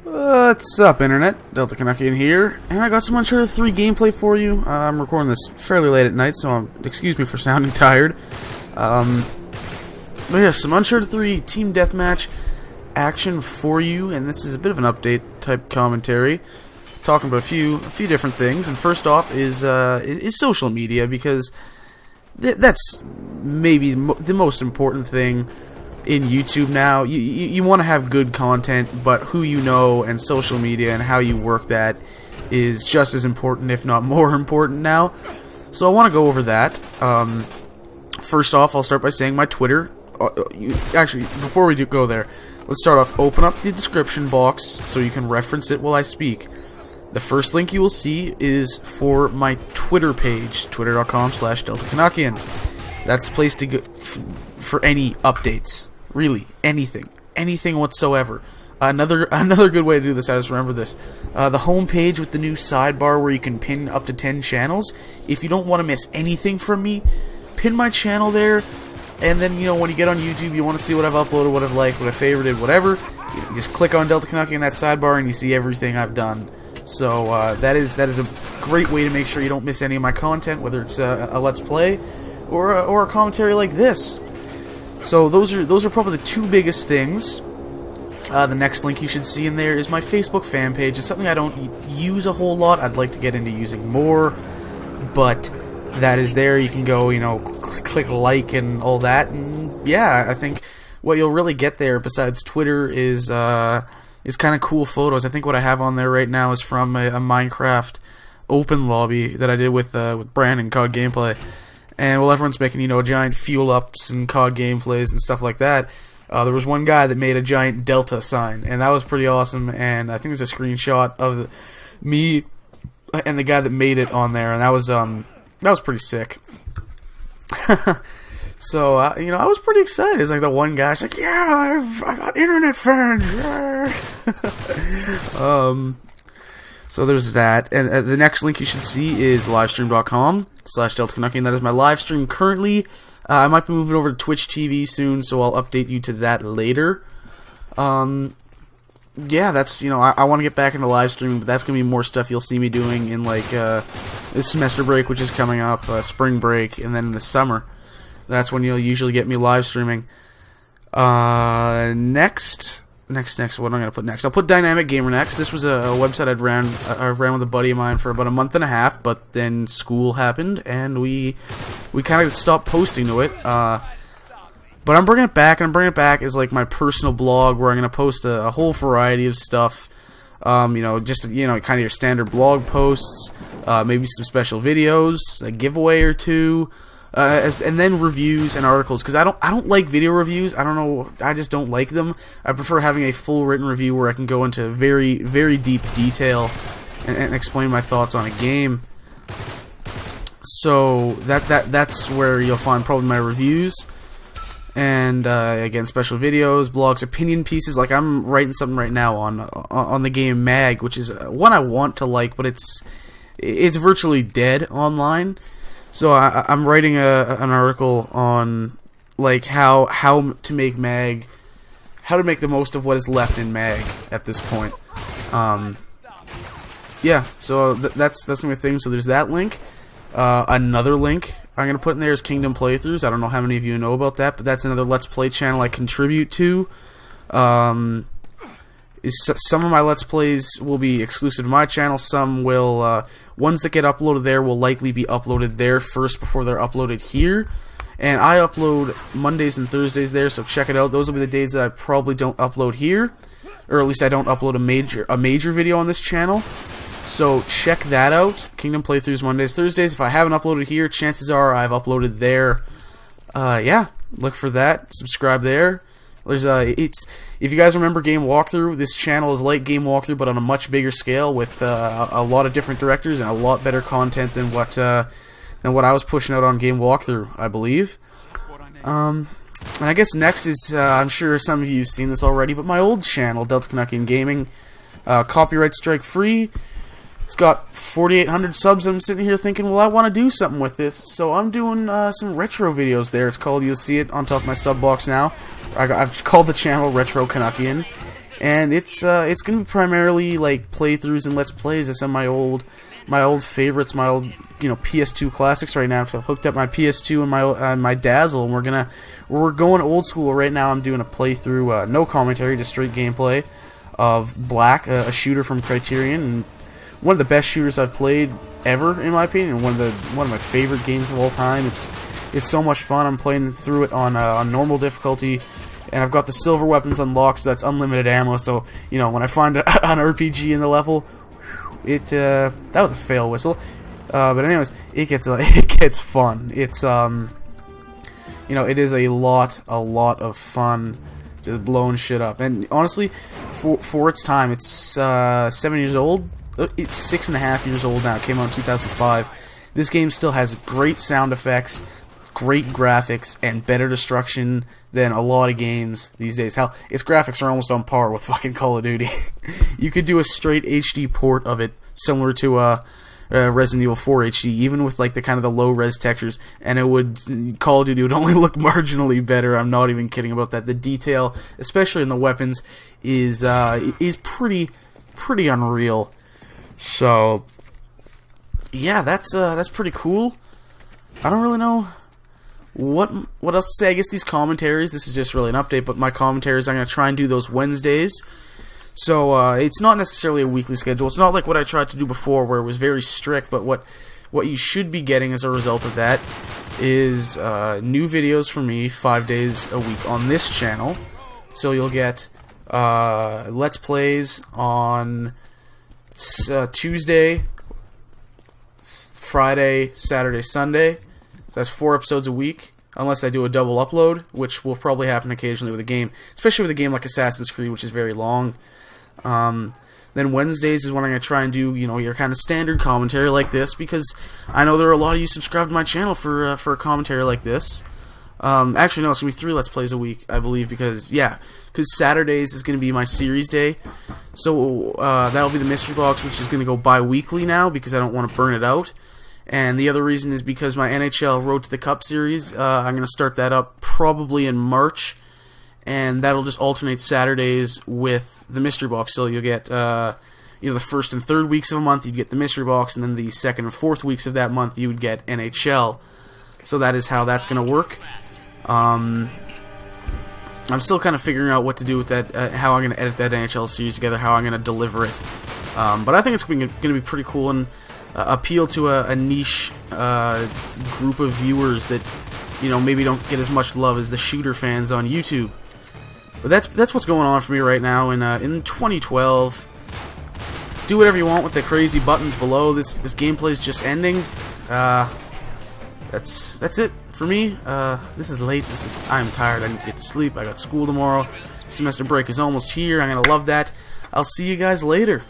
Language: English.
What's up, Internet? Delta Canuckian here, and I got some Uncharted 3 gameplay for you. I'm recording this fairly late at night, so excuse me for sounding tired. But yeah, some Uncharted 3 Team Deathmatch action for you, and this is a bit of an update type commentary, talking about a few different things. And first off is social media, because that's maybe the most important thing in YouTube now. You want to have good content, but who you know and social media and how you work that is just as important, if not more important now. So I want to go over that. First off, I'll start by saying my Twitter. Actually, before we go there, let's start off. Open up the description box so you can reference it while I speak. The first link you will see is for my Twitter page, twitter.com/DeltaCanuckian. That's the place to go for any updates. Really, anything whatsoever. Another good way to do this, I just remember this. The home page with the new sidebar where you can pin up to 10 channels. If you don't want to miss anything from me, pin my channel there, and then, you know, when you get on YouTube, you want to see what I've uploaded, what I've liked, what I favorited, whatever, you just click on Delta Canuckian in that sidebar and you see everything I've done. So that is a great way to make sure you don't miss any of my content, whether it's a Let's Play or a commentary like this. So those are probably the two biggest things. The next link you should see in there is my Facebook fan page. It's something I don't use a whole lot. I'd like to get into using more, but that is there. You can go, you know, click like and all that. And yeah, I think what you'll really get there, besides Twitter, is kind of cool photos. I think what I have on there right now is from a Minecraft open lobby that I did with Brandon, COD Gameplay. And while everyone's making, you know, giant fuel ups and COD gameplays and stuff like that, there was one guy that made a giant Delta sign, and that was pretty awesome. And I think there's a screenshot of me and the guy that made it on there, and that was pretty sick. So you know, I was pretty excited. It's like the one guy's like, "Yeah, I got internet fans." Yeah. So there's that, and the next link you should see is livestream.com/DeltaCanuckian. That is my live stream currently. I might be moving over to Twitch TV soon, so I'll update you to that later. Yeah, that's, you know, I want to get back into live streaming, but that's going to be more stuff you'll see me doing in, like, this semester break, which is coming up, spring break, and then in the summer. That's when you'll usually get me live streaming. Next, what am I going to put next? I'll put Dynamic Gamer next. This was a website I ran with a buddy of mine for about a month and a half, but then school happened, and we kind of stopped posting to it. But I'm bringing it back, and I'm bringing it back as like my personal blog, where I'm going to post a whole variety of stuff. You know, just, you know, kind of your standard blog posts, maybe some special videos, a giveaway or two. And then reviews and articles, because I don't like video reviews. I don't know, I just don't like them. I prefer having a full written review where I can go into very, very deep detail and explain my thoughts on a game. So that's where you'll find probably my reviews. And again, special videos, blogs, opinion pieces. Like, I'm writing something right now on the game Mag, which is one I want to like, but it's virtually dead online. So I'm writing an article on, like, how to make Mag, how to make the most of what is left in Mag at this point. Yeah, so that's gonna be a thing. So there's that link. Another link I'm gonna put in there is Kingdom Playthroughs. I don't know how many of you know about that, but that's another Let's Play channel I contribute to. Some of my Let's Plays will be exclusive to my channel. Some will, ones that get uploaded there will likely be uploaded there first before they're uploaded here. And I upload Mondays and Thursdays there, so check it out. Those will be the days that I probably don't upload here, or at least I don't upload a major video on this channel. So check that out. Kingdom Playthroughs Mondays, Thursdays. If I haven't uploaded here, chances are I've uploaded there. Yeah, look for that. Subscribe there. There's if you guys remember Game Walkthrough, this channel is like Game Walkthrough, but on a much bigger scale, with a lot of different directors and a lot better content than what I was pushing out on Game Walkthrough, I believe. And I guess next is, I'm sure some of you have seen this already, but my old channel, Delta Canuckian Gaming, copyright strike free. It's got 4,800 subs. I'm sitting here thinking, well, I want to do something with this, so I'm doing some retro videos there. It's called, you'll see it on top of my sub box now. I've called the channel Retro Canuckian, and it's gonna be primarily like playthroughs and let's plays of some of my old favorites, my old PS2 classics right now, because I've hooked up my PS2 and my Dazzle, and we're going old school right now. I'm doing a playthrough, no commentary, just straight gameplay of Black, a shooter from Criterion, and one of the best shooters I've played ever, in my opinion, and one of my favorite games of all time. It's so much fun. I'm playing through it on normal difficulty, and I've got the silver weapons unlocked, so that's unlimited ammo. So when I find an RPG in the level, that was a fail whistle. But anyways, it gets fun. It's it is a lot of fun, just blowing shit up. And honestly, for its time, it's 7 years old. It's 6.5 years old now. It came out in 2005. This game still has great sound effects, great graphics, and better destruction than a lot of games these days. Hell, its graphics are almost on par with fucking Call of Duty. You could do a straight HD port of it, similar to Resident Evil 4 HD, even with like the kind of the low res textures, and Call of Duty would only look marginally better. I'm not even kidding about that. The detail, especially in the weapons, is pretty unreal. So yeah, that's pretty cool. I don't really know what else to say. I guess these commentaries, this is just really an update, but my commentaries, I'm going to try and do those Wednesdays. So it's not necessarily a weekly schedule. It's not like what I tried to do before, where it was very strict, but what you should be getting as a result of that is new videos from me 5 days a week on this channel. So you'll get Let's Plays on Tuesday, Friday, Saturday, Sunday. So that's 4 episodes a week, unless I do a double upload, which will probably happen occasionally with a game, especially with a game like Assassin's Creed, which is very long. Then Wednesdays is when I'm going to try and do, your kind of standard commentary like this, because I know there are a lot of you subscribed to my channel for a commentary like this. Actually, no, it's going to be 3 Let's Plays a week, I believe, because Saturdays is going to be my series day. So that'll be the Mystery Box, which is going to go bi-weekly now, because I don't want to burn it out. And the other reason is because my NHL Road to the Cup series, I'm going to start that up probably in March, and that'll just alternate Saturdays with the Mystery Box. So you'll get, the first and third weeks of a month, you'd get the Mystery Box, and then the second and fourth weeks of that month, you would get NHL. So that is how that's going to work. I'm still kind of figuring out what to do with that, how I'm going to edit that NHL series together, how I'm going to deliver it. But I think it's going to be pretty cool and appeal to a niche group of viewers that maybe don't get as much love as the shooter fans on YouTube. But that's what's going on for me right now in 2012. Do whatever you want with the crazy buttons below. This gameplay is just ending. That's it for me. This is late. I'm tired. I need to get to sleep. I got school tomorrow. Semester break is almost here. I'm gonna love that. I'll see you guys later.